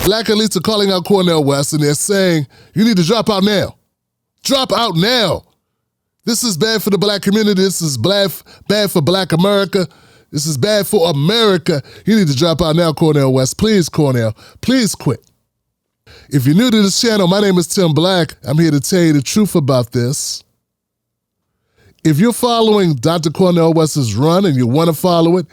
Black elites are calling out Cornel West, and they're saying, you need to drop out now. Drop out now. This is bad for the black community. This is bad for black America. This is bad for America. You need to drop out now, Cornel West. Please, Cornel, please quit. If you're new to this channel, my name is Tim Black. I'm here to tell you the truth about this. If you're following Dr. Cornel West's run and you want to follow it,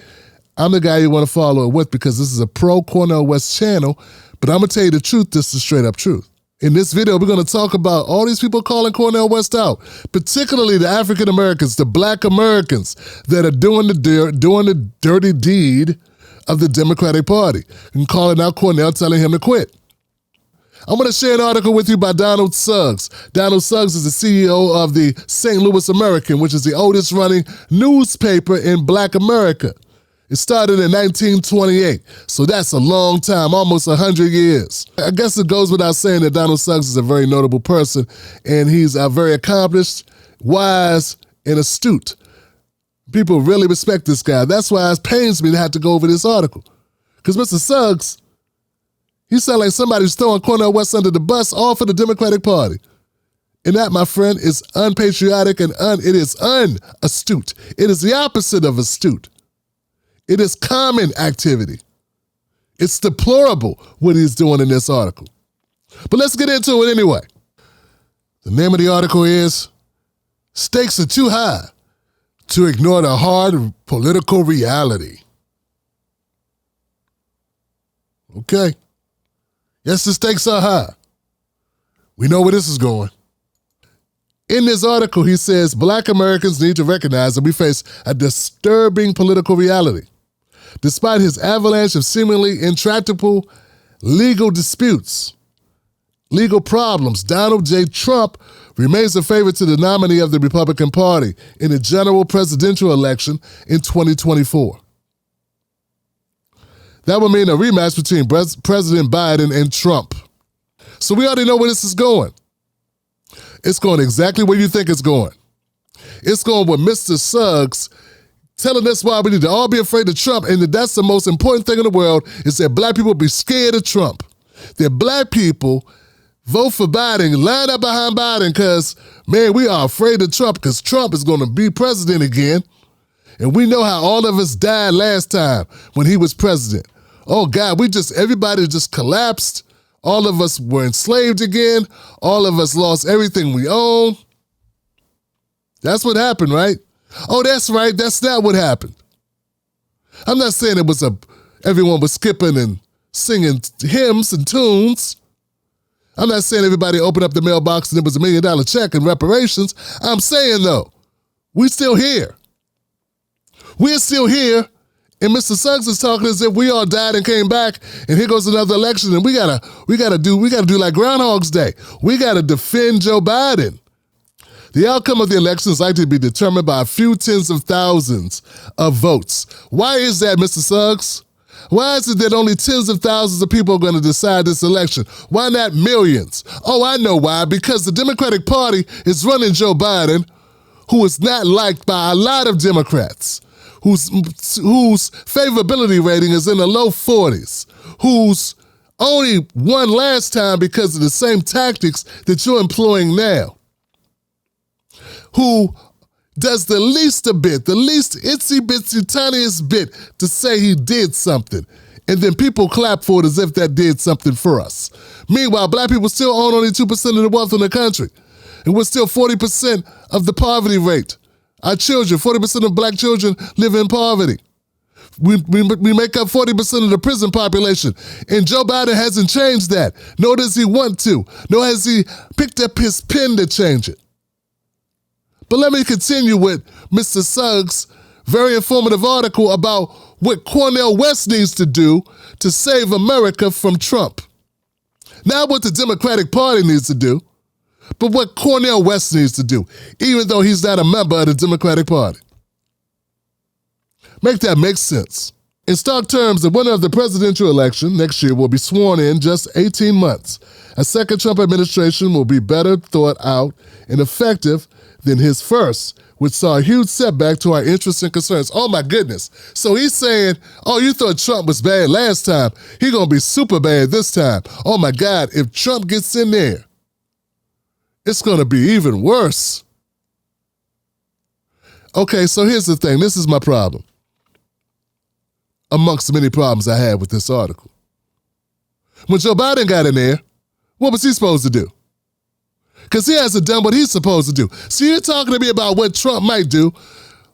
I'm the guy you want to follow it with because this is a pro Cornel West channel, but I'm going to tell you the truth. This is the straight up truth. In this video, we're going to talk about all these people calling Cornel West out, particularly the African Americans, the black Americans that are doing the dirty deed of the Democratic Party and calling out Cornel, telling him to quit. I'm going to share an article with you by Donald Suggs. Donald Suggs is the CEO of the St. Louis American, which is the oldest running newspaper in black America. It started in 1928, so that's a long time, almost 100 years. I guess it goes without saying that Donald Suggs is a very notable person, and he's very accomplished, wise, and astute. People really respect this guy. That's why it pains me to have to go over this article. Because Mr. Suggs, he sounds like somebody who's throwing Cornel West under the bus, all for the Democratic Party. And that, my friend, is unpatriotic and it is unastute. It is the opposite of astute. It is common activity. It's deplorable what he's doing in this article. But let's get into it anyway. The name of the article is Stakes Are Too High to Ignore the Hard Political Reality. Okay. Yes, the stakes are high. We know where this is going. In this article, he says black Americans need to recognize that we face a disturbing political reality. Despite his avalanche of seemingly intractable legal disputes, legal problems, Donald J. Trump remains a favorite to the nominee of the Republican Party in the general presidential election in 2024. That would mean a rematch between President Biden and Trump. So we already know where this is going. It's going exactly where you think it's going. It's going with Mr. Suggs telling us why we need to all be afraid of Trump, and that's the most important thing in the world, is that black people be scared of Trump. That black people vote for Biden, line up behind Biden, because, man, we are afraid of Trump because Trump is going to be president again. And we know how all of us died last time when he was president. Oh, God, everybody just collapsed. All of us were enslaved again. All of us lost everything we own. That's what happened, right? Oh, that's right. That's not what happened. I'm not saying it was everyone was skipping and singing hymns and tunes. I'm not saying everybody opened up the mailbox and it was $1 million check in reparations. I'm saying, though, we're still here. We're still here, and Mr. Suggs is talking as if we all died and came back, and here goes another election, and we gotta do like Groundhog's Day. We gotta defend Joe Biden. The outcome of the election is likely to be determined by a few tens of thousands of votes. Why is that, Mr. Suggs? Why is it that only tens of thousands of people are going to decide this election? Why not millions? Oh, I know why. Because the Democratic Party is running Joe Biden, who is not liked by a lot of Democrats, whose favorability rating is in the low 40s, who's only won last time because of the same tactics that you're employing now, who does the least itsy bitsy tiniest bit to say he did something, and then people clap for it as if that did something for us. Meanwhile, black people still own only 2% of the wealth in the country, and we're still 40% of the poverty rate. Our children, 40% of black children live in poverty. We make up 40% of the prison population, and Joe Biden hasn't changed that, nor does he want to, nor has he picked up his pen to change it. But let me continue with Mr. Suggs' very informative article about what Cornel West needs to do to save America from Trump. Not what the Democratic Party needs to do, but what Cornel West needs to do, even though he's not a member of the Democratic Party. Make that make sense. In stark terms, the winner of the presidential election next year will be sworn in just 18 months. A second Trump administration will be better thought out and effective than his first, which saw a huge setback to our interests and concerns. Oh my goodness. So he's saying, oh, you thought Trump was bad last time. He's going to be super bad this time. Oh my God, if Trump gets in there, it's going to be even worse. Okay, so here's the thing. This is my problem. Amongst the many problems I had with this article. When Joe Biden got in there, what was he supposed to do? Because he hasn't done what he's supposed to do. So you're talking to me about what Trump might do.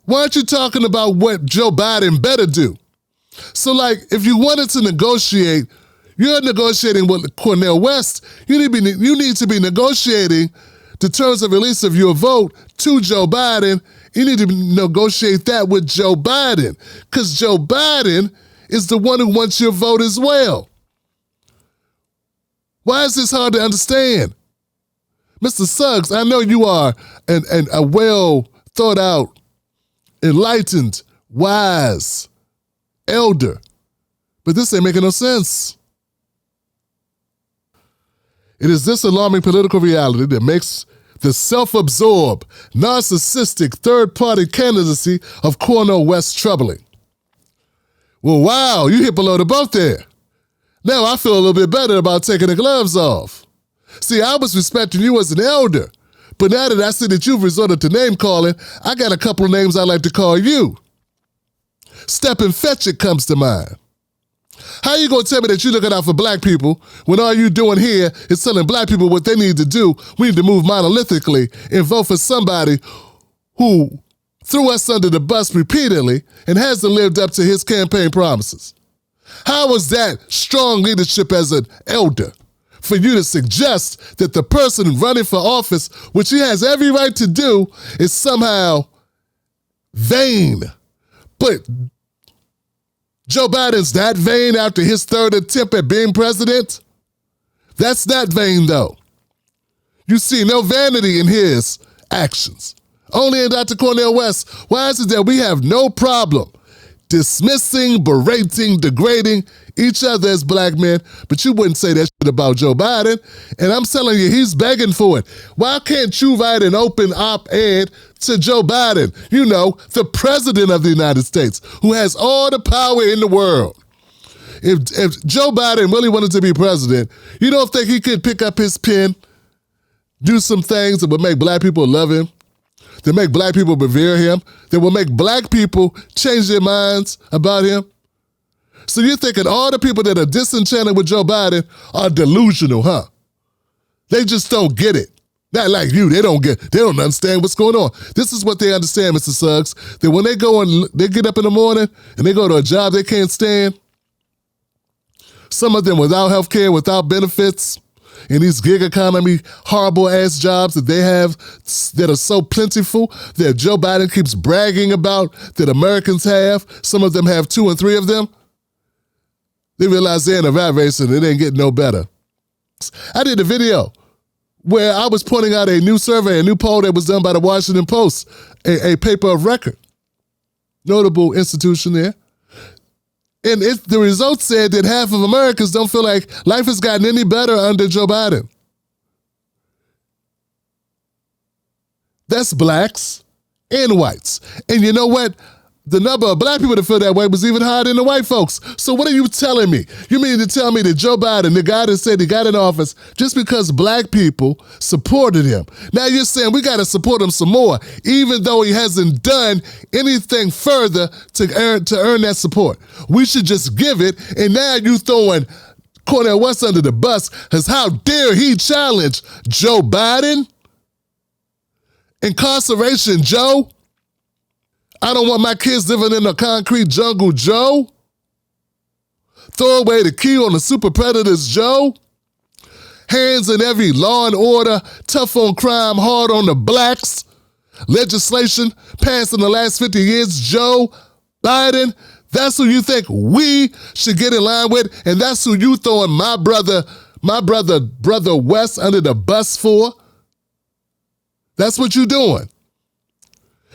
Why aren't you talking about what Joe Biden better do? So like, if you wanted to negotiate, you're negotiating with Cornel West, you need to be negotiating the terms of release of your vote to Joe Biden. You need to negotiate that with Joe Biden, because Joe Biden is the one who wants your vote as well. Why is this hard to understand? Mr. Suggs, I know you are a well thought out, enlightened, wise elder, but this ain't making no sense. It is this alarming political reality that makes the self-absorbed, narcissistic third-party candidacy of Cornel West troubling. Well, wow, you hit below the belt there. Now I feel a little bit better about taking the gloves off. See, I was respecting you as an elder, but now that I see that you've resorted to name calling, I got a couple of names I like to call you. Step and Fetch It comes to mind. How you gonna tell me that you're looking out for black people when all you doing here is telling black people what they need to do? We need to move monolithically and vote for somebody who threw us under the bus repeatedly and hasn't lived up to his campaign promises. How was that strong leadership as an elder for you to suggest that the person running for office, which he has every right to do, is somehow vain? But Joe Biden's that vain after his third attempt at being president? That's not vain, though. You see no vanity in his actions. Only in Dr. Cornel West. Why is it that we have no problem dismissing, berating, degrading each other as black men, but you wouldn't say that shit about Joe Biden? And I'm telling you, he's begging for it. Why can't you write an open op-ed to Joe Biden, you know, the president of the United States, who has all the power in the world? If Joe Biden really wanted to be president, you don't think he could pick up his pen, do some things that would make black people love him, that make black people revere him, that will make black people change their minds about him? So you're thinking all the people that are disenchanted with Joe Biden are delusional, huh? They just don't get it. Not like you, they don't understand what's going on. This is what they understand, Mr. Suggs, that when they get up in the morning and they go to a job they can't stand, some of them without health care, without benefits, in these gig economy, horrible ass jobs that they have that are so plentiful that Joe Biden keeps bragging about that Americans have. Some of them have 2 and 3 of them. They realize they're in a rat race and it ain't getting no better. I did a video where I was pointing out a new survey, a new poll that was done by the Washington Post, a paper of record, notable institution there. And the results said that half of Americans don't feel like life has gotten any better under Joe Biden. That's blacks and whites. And you know what? The number of black people that feel that way was even higher than the white folks. So what are you telling me? You mean to tell me that Joe Biden, the guy that said he got in office just because black people supported him? Now you're saying we got to support him some more, even though he hasn't done anything further to earn that support. We should just give it, and now you throwing Cornel West under the bus because how dare he challenge Joe Biden? Incarceration, Joe? I don't want my kids living in a concrete jungle, Joe. Throw away the key on the super predators, Joe. Hands in every law and order, tough on crime, hard on the blacks. Legislation passed in the last 50 years, Joe Biden. That's who you think we should get in line with, and that's who you throwing my brother West under the bus for? That's what you doing.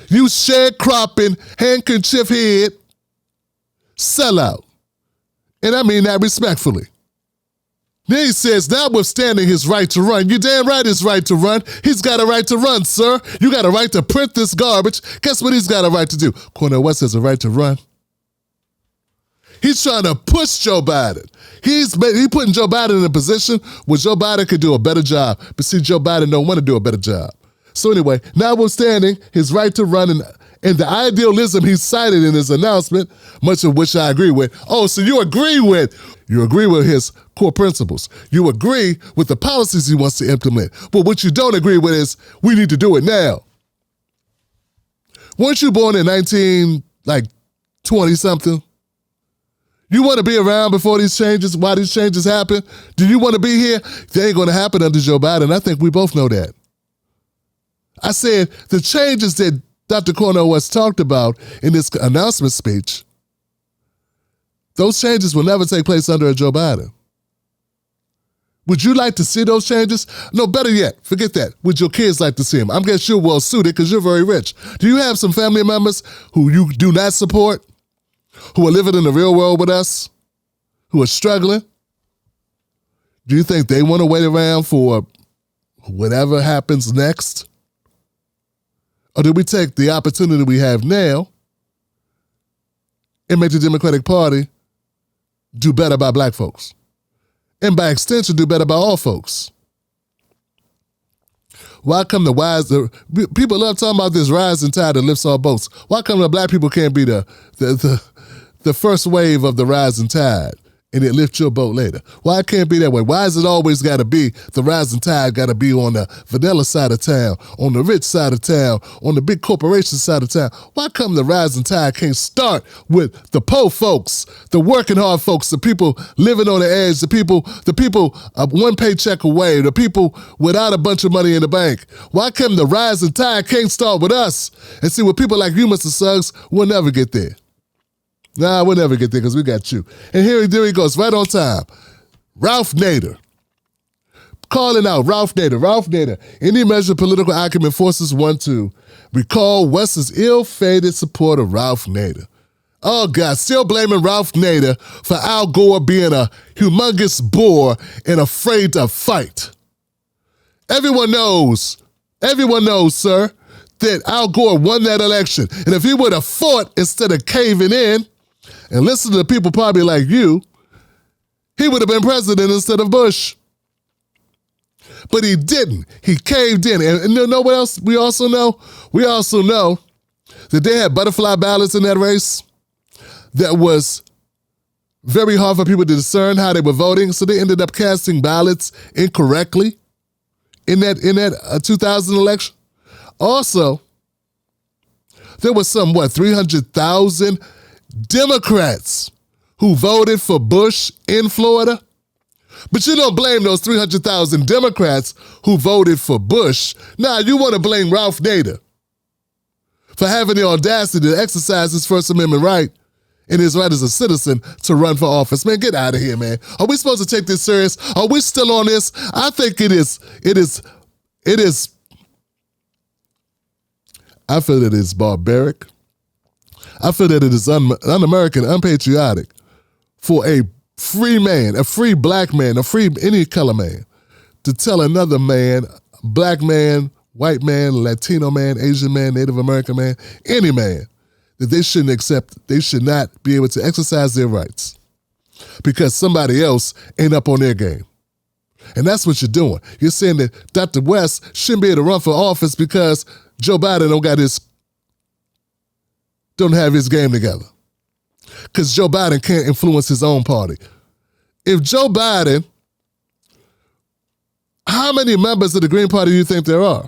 You sharecropping, handkerchief head, sellout. And I mean that respectfully. Then he says, notwithstanding his right to run, you damn right his right to run. He's got a right to run, sir. You got a right to print this garbage. Guess what he's got a right to do? Cornel West has a right to run. He's trying to push Joe Biden. He's putting Joe Biden in a position where Joe Biden could do a better job. But see, Joe Biden don't want to do a better job. So anyway, notwithstanding his right to run and the idealism he cited in his announcement, much of which I agree with. Oh, so you agree with his core principles. You agree with the policies he wants to implement. But what you don't agree with is we need to do it now. Weren't you born in 20-something? You want to be around before these changes, while these changes happen? Do you want to be here? They ain't going to happen under Joe Biden. I think we both know that. I said the changes that Dr. Cornel West talked about in this announcement speech, those changes will never take place under a Joe Biden. Would you like to see those changes? No, better yet, forget that. Would your kids like to see them? I guess you're well suited because you're very rich. Do you have some family members who you do not support, who are living in the real world with us, who are struggling? Do you think they want to wait around for whatever happens next? Or do we take the opportunity we have now and make the Democratic Party do better by black folks? And by extension, do better by all folks? Why come people love talking about this rising tide that lifts all boats. Why come the black people can't be the first wave of the rising tide and it lifts your boat later? Why it can't be that way? Why is it always got to be the rising tide got to be on the vanilla side of town, on the rich side of town, on the big corporation side of town? Why come the rising tide can't start with the poor folks, the working hard folks, the people living on the edge, the people one paycheck away, the people without a bunch of money in the bank? Why come the rising tide can't start with us? And see, with people like you, Mr. Suggs, we'll never get there. Nah, we'll never get there because we got you. And here he goes, right on time. Ralph Nader. Calling out Ralph Nader. Ralph Nader. Any measure of political acumen forces one to recall West's ill-fated support of Ralph Nader. Oh, God, still blaming Ralph Nader for Al Gore being a humongous bore and afraid to fight. Everyone knows, sir, that Al Gore won that election. And if he would have fought instead of caving in, and listen to the people probably like you, he would have been president instead of Bush. But he didn't. He caved in. And you know what else we also know? We also know that they had butterfly ballots in that race that was very hard for people to discern how they were voting. So they ended up casting ballots incorrectly in that 2000 election. Also, there was 300,000 Democrats who voted for Bush in Florida. But you don't blame those 300,000 Democrats who voted for Bush. Nah, you want to blame Ralph Nader for having the audacity to exercise his First Amendment right and his right as a citizen to run for office. Man, get out of here, man. Are we supposed to take this serious? Are we still on this? I think it is. I feel that it's barbaric. I feel that it is un-American, unpatriotic for a free man, a free black man, a free any color man, to tell another man, black man, white man, Latino man, Asian man, Native American man, any man, that they should not be able to exercise their rights because somebody else ain't up on their game. And that's what you're doing. You're saying that Dr. West shouldn't be able to run for office because Joe Biden don't have his game together. Because Joe Biden can't influence his own party. If Joe Biden, how many members of the Green Party do you think there are?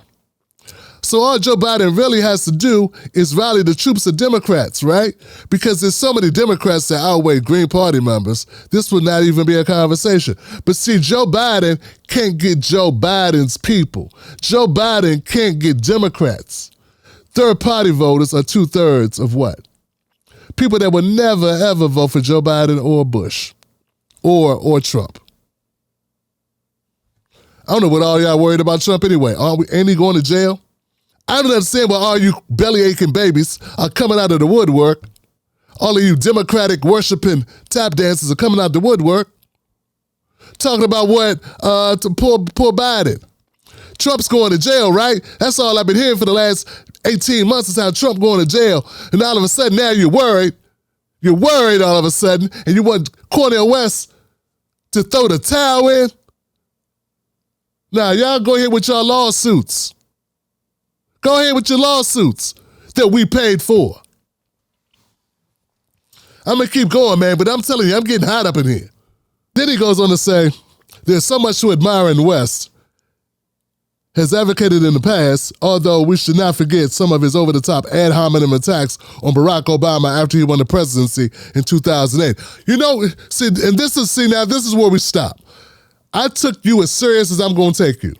So all Joe Biden really has to do is rally the troops of Democrats, right? Because there's so many Democrats that outweigh Green Party members, this would not even be a conversation. But see, Joe Biden can't get Joe Biden's people. Joe Biden can't get Democrats. Third-party voters are 2/3 of what? People that would never, ever vote for Joe Biden or Bush or Trump. I don't know what all y'all worried about Trump anyway. Ain't he going to jail? I don't understand why all you belly-aching babies are coming out of the woodwork. All of you Democratic worshiping tap dancers are coming out the woodwork talking about what to poor Biden. Trump's going to jail, right? That's all I've been hearing for the last 18 months is how Trump going to jail. And all of a sudden now you're worried. You're worried all of a sudden, and you want Cornel West to throw the towel in? Now, y'all go ahead with your lawsuits. Go ahead with your lawsuits that we paid for. I'm going to keep going, man, but I'm telling you, I'm getting hot up in here. Then he goes on to say, there's so much to admire in West has advocated in the past, although we should not forget some of his over-the-top ad hominem attacks on Barack Obama after he won the presidency in 2008. You know, now this is where we stop. I took you as serious as I'm going to take you.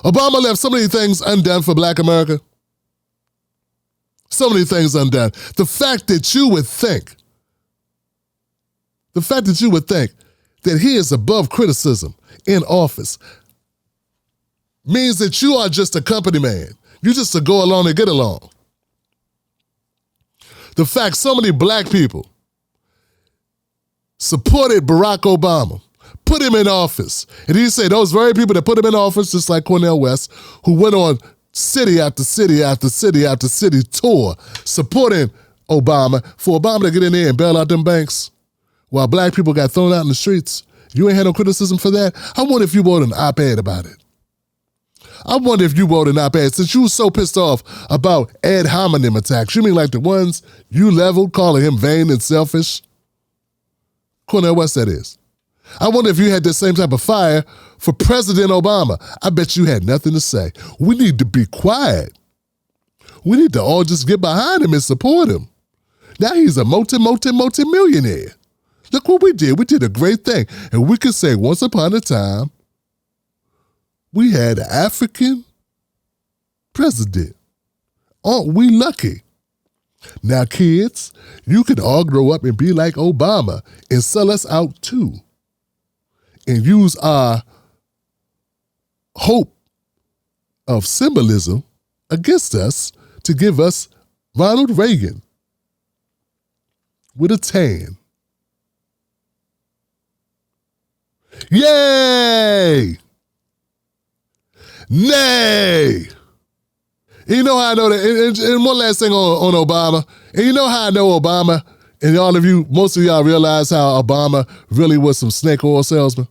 Obama left so many things undone for Black America. So many things undone. The fact that you would think that he is above criticism in office means that you are just a company man. You just to go along and get along. The fact so many Black people supported Barack Obama, put him in office, and he said those very people that put him in office, just like Cornel West, who went on city after city after city after city tour supporting Obama, for Obama to get in there and bail out them banks while Black people got thrown out in the streets. You ain't had no criticism for that? I wonder if you wrote an op-ed about it. I wonder if you wrote an op-ed, since you were so pissed off about ad hominem attacks. You mean like the ones you leveled, calling him vain and selfish? Cornel West, that is. I wonder if you had the same type of fire for President Obama. I bet you had nothing to say. We need to be quiet. We need to all just get behind him and support him. Now he's a multi-millionaire. Look what we did. We did a great thing. And we could say once upon a time, we had an African president. Aren't we lucky? Now, kids, you can all grow up and be like Obama and sell us out too. And use our hope of symbolism against us to give us Ronald Reagan with a tan. Yay! Nay! You know how I know that, and one last thing on Obama, and you know how I know Obama, and all of you, most of y'all realize how Obama really was some snake oil salesman?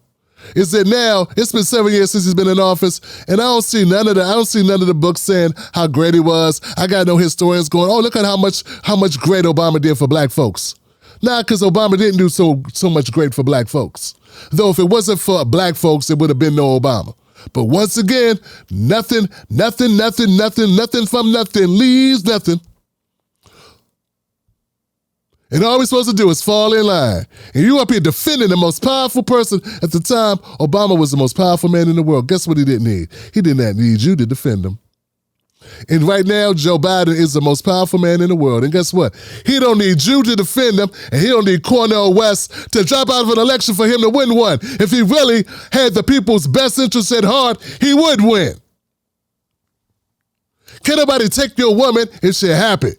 Is that now, it's been 7 years since he's been in office, and I don't see none of the books saying how great he was. I got no historians going, oh, look at how much great Obama did for Black folks. Nah, because Obama didn't do so much great for Black folks. Though if it wasn't for Black folks, it would have been no Obama. But once again, nothing from nothing leaves nothing. And all we're supposed to do is fall in line. And you up here defending the most powerful person at the time. Obama was the most powerful man in the world. Guess what he didn't need? He did not need you to defend him. And right now, Joe Biden is the most powerful man in the world. And guess what? He don't need you to defend him, and he don't need Cornel West to drop out of an election for him to win one. If he really had the people's best interests at heart, he would win. Can't nobody take your woman if she's happy.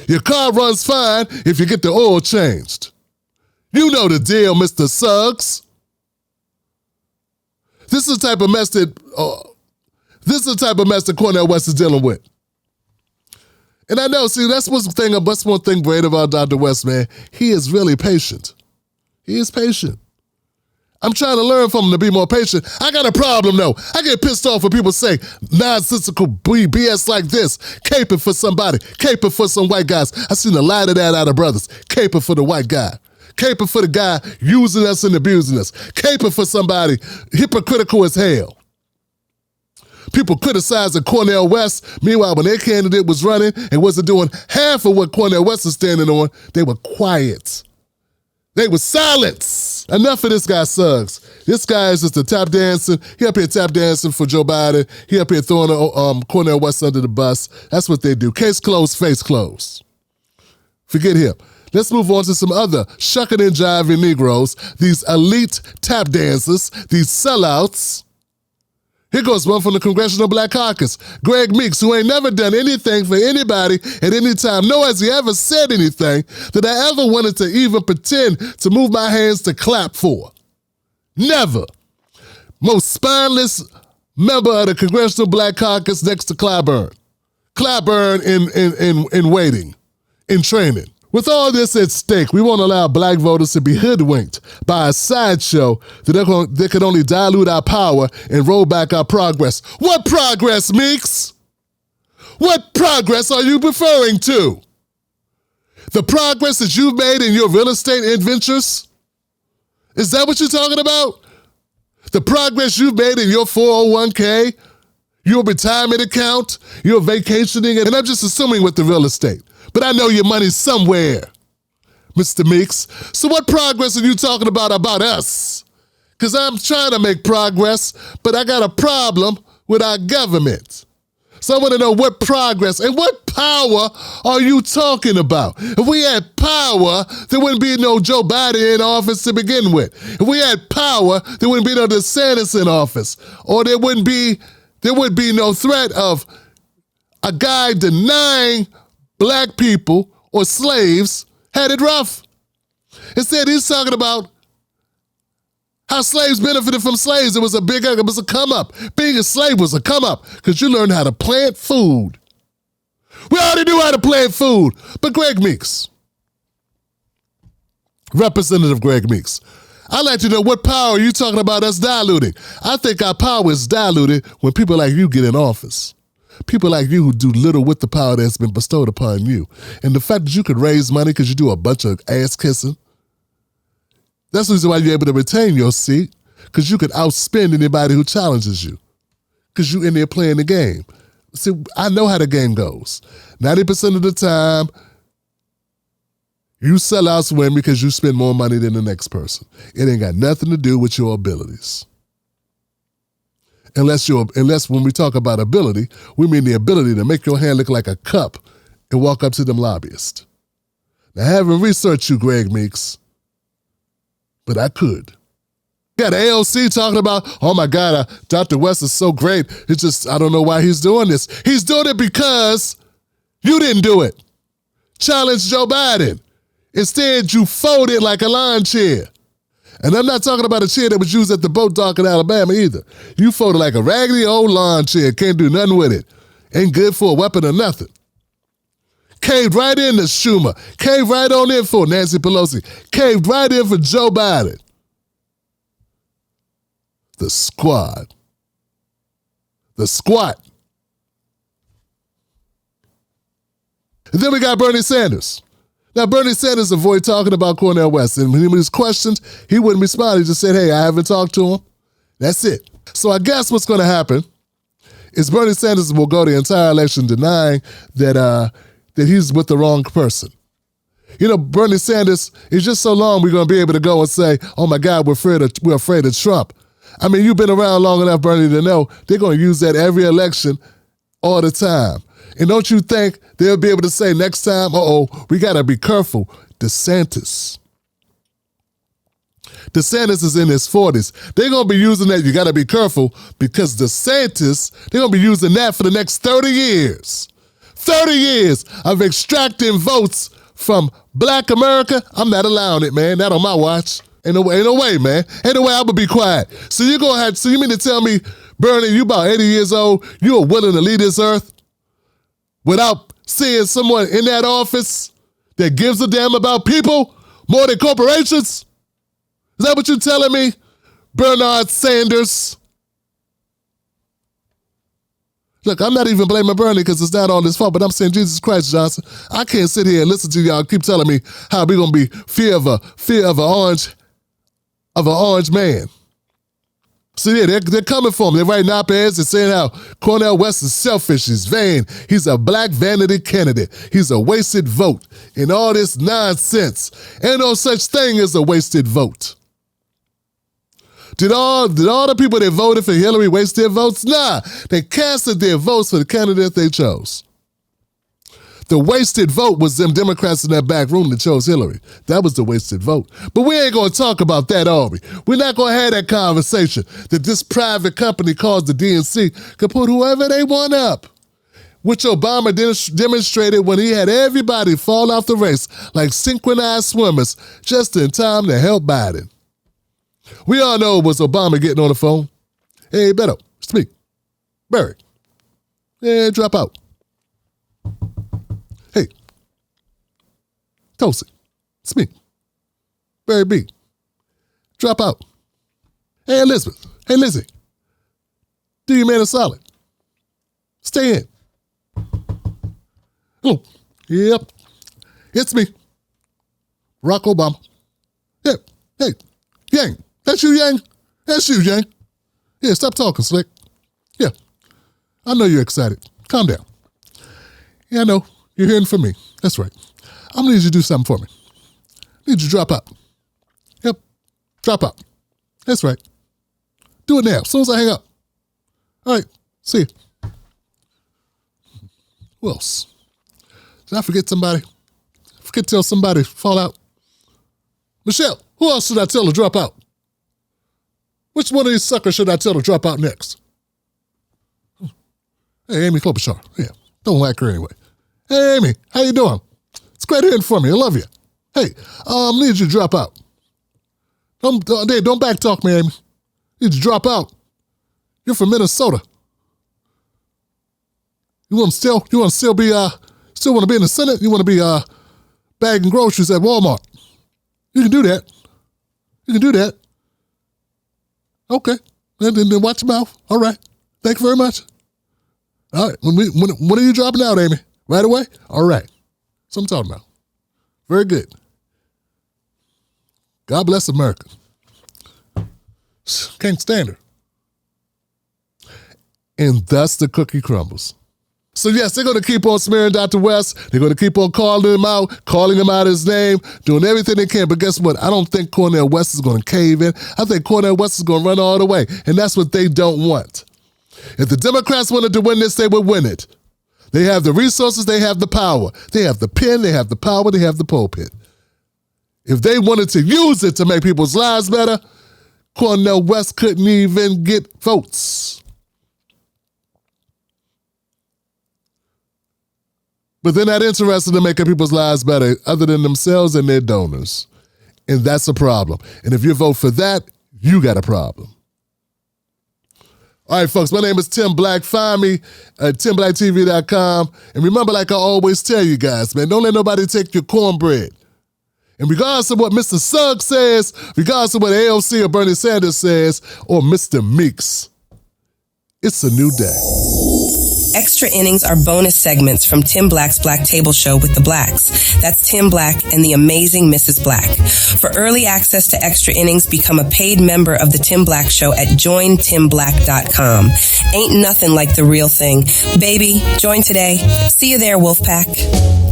Your car runs fine if you get the oil changed. You know the deal, Mr. Suggs. This is the type of mess that Cornel West is dealing with. And I know, see, that's one thing great about Dr. West, man. He is really patient. He is patient. I'm trying to learn from him to be more patient. I got a problem, though. I get pissed off when people say nonsensical BS like this. Caping for somebody. Caping for some white guys. I seen a lot of that out of brothers. Caping for the white guy. Caping for the guy using us and abusing us. Caping for somebody hypocritical as hell. People criticizing Cornel West. Meanwhile, when their candidate was running and wasn't doing half of what Cornel West was standing on, they were quiet. They were silent. Enough of this guy Suggs. This guy is just a tap dancing. He up here tap dancing for Joe Biden. He up here throwing Cornel West under the bus. That's what they do. Case closed, face closed. Forget him. Let's move on to some other shucking and jiving Negroes, these elite tap dancers, these sellouts. Here goes one from the Congressional Black Caucus. Greg Meeks, who ain't never done anything for anybody at any time, nor has he ever said anything that I ever wanted to even pretend to move my hands to clap for. Never. Most spineless member of the Congressional Black Caucus next to Clyburn. Clyburn in waiting, in training. With all this at stake, we won't allow black voters to be hoodwinked by a sideshow that could only dilute our power and roll back our progress. What progress, Meeks? What progress are you referring to? The progress that you've made in your real estate adventures? Is that what you're talking about? The progress you've made in your 401k, your retirement account, your vacationing, and I'm just assuming with the real estate. But I know your money's somewhere, Mr. Meeks. So what progress are you talking about us? Because I'm trying to make progress, but I got a problem with our government. So I want to know what progress and what power are you talking about? If we had power, there wouldn't be no Joe Biden in office to begin with. If we had power, there wouldn't be no DeSantis in office. Or there would be no threat of a guy denying black people or slaves had it rough. Instead, he's talking about how slaves benefited from slaves. It was a come up. Being a slave was a come up because you learned how to plant food. We already knew how to plant food. But Greg Meeks, Representative Greg Meeks, I'd like to know what power are you talking about us diluting? I think our power is diluted when people like you get in office. People like you who do little with the power that's been bestowed upon you. And the fact that you could raise money because you do a bunch of ass kissing, that's the reason why you're able to retain your seat, because you could outspend anybody who challenges you, because you're in there playing the game. See, I know how the game goes. 90% of the time, you sell out swim because you spend more money than the next person. It ain't got nothing to do with your abilities. Unless when we talk about ability, we mean the ability to make your hand look like a cup and walk up to them lobbyists. Now, I haven't researched you, Greg Meeks, but I could. Got AOC talking about, oh my God, Dr. West is so great. It's just, I don't know why he's doing this. He's doing it because you didn't do it. Challenge Joe Biden. Instead, you folded like a lawn chair. And I'm not talking about a chair that was used at the boat dock in Alabama either. You folded like a raggedy old lawn chair, can't do nothing with it. Ain't good for a weapon or nothing. Caved right in to Schumer. Caved right on in for Nancy Pelosi. Caved right in for Joe Biden. The squad. The squat. And then we got Bernie Sanders. Now, Bernie Sanders avoided talking about Cornel West, and when he was questioned, he wouldn't respond. He just said, hey, I haven't talked to him. That's it. So I guess what's going to happen is Bernie Sanders will go the entire election denying that he's with the wrong person. You know, Bernie Sanders is just so long we're going to be able to go and say, oh, my God, we're afraid of Trump. I mean, you've been around long enough, Bernie, to know they're going to use that every election all the time. And don't you think they'll be able to say next time, we got to be careful. DeSantis is in his 40s. They're going to be using that, you got to be careful, because DeSantis, they're going to be using that for the next 30 years. 30 years of extracting votes from black America. I'm not allowing it, man. Not on my watch. Ain't no way, man. Ain't no way I'm going to be quiet. So you mean to tell me, Bernie, you about 80 years old, you are willing to leave this earth without seeing someone in that office that gives a damn about people more than corporations? Is that what you're telling me, Bernard Sanders? Look, I'm not even blaming Bernie because it's not all his fault, but I'm saying, Jesus Christ, Johnson, I can't sit here and listen to y'all keep telling me how we're going to be fear of an orange man. So yeah, they're coming for him. They're writing op-eds and saying how Cornel West is selfish, he's vain, he's a black vanity candidate, he's a wasted vote, and all this nonsense. Ain't no such thing as a wasted vote. Did all the people that voted for Hillary waste their votes? Nah, they casted their votes for the candidate they chose. The wasted vote was them Democrats in that back room that chose Hillary. That was the wasted vote. But we ain't going to talk about that, are we? We're not going to have that conversation that this private company called the DNC could put whoever they want up, which Obama demonstrated when he had everybody fall off the race like synchronized swimmers just in time to help Biden. We all know it was Obama getting on the phone. Hey, Beto, it's me. Barry. Yeah, drop out. Hey, Tulsi, it's me. Barry B. Drop out. Hey, Elizabeth. Hey, Lizzie. Do your man a solid. Stay in. Oh, yep. It's me. Barack Obama. Yeah. Hey, Yang. That's you, Yang. That's you, Yang. Yeah, stop talking, Slick. Yeah. I know you're excited. Calm down. Yeah, I know. You're hearing from me. That's right. I'm going to need you to do something for me. I need you to drop out. Yep. Drop out. That's right. Do it now, as soon as I hang up. All right. See you. Who else? Did I forget somebody? Forget to tell somebody to fall out. Michelle, who else should I tell to drop out? Which one of these suckers should I tell to drop out next? Hey, Amy Klobuchar. Yeah, don't like her anyway. Hey, Amy, how you doing? It's great hearing from you. I love you. Hey, I need you to drop out. Don't backtalk me, Amy. You need to drop out. You're from Minnesota. You want to still be in the Senate? You want to be bagging groceries at Walmart? You can do that. You can do that. Okay. Then watch your mouth. All right. Thank you very much. All right. When are you dropping out, Amy? Right away? All right. That's what I'm talking about. Very good. God bless America. Can't stand her. And thus the cookie crumbles. So yes, they're going to keep on smearing Dr. West. They're going to keep on calling him out his name, doing everything they can. But guess what? I don't think Cornel West is going to cave in. I think Cornel West is going to run all the way. And that's what they don't want. If the Democrats wanted to win this, they would win it. They have the resources, they have the power. They have the pen, they have the power, they have the pulpit. If they wanted to use it to make people's lives better, Cornel West couldn't even get votes. But they're not interested in making people's lives better other than themselves and their donors. And that's a problem. And if you vote for that, you got a problem. All right, folks, my name is Tim Black. Find me at timblacktv.com. And remember, like I always tell you guys, man, don't let nobody take your cornbread. And regardless of what Mr. Suggs says, regardless of what AOC or Bernie Sanders says, or Mr. Meeks, it's a new day. Extra innings are bonus segments from Tim Black's Black Table Show with the Blacks. That's Tim Black and the amazing Mrs. Black. For early access to extra innings, become a paid member of the Tim Black Show at jointimblack.com. Ain't nothing like the real thing. Baby, join today. See you there, Wolfpack.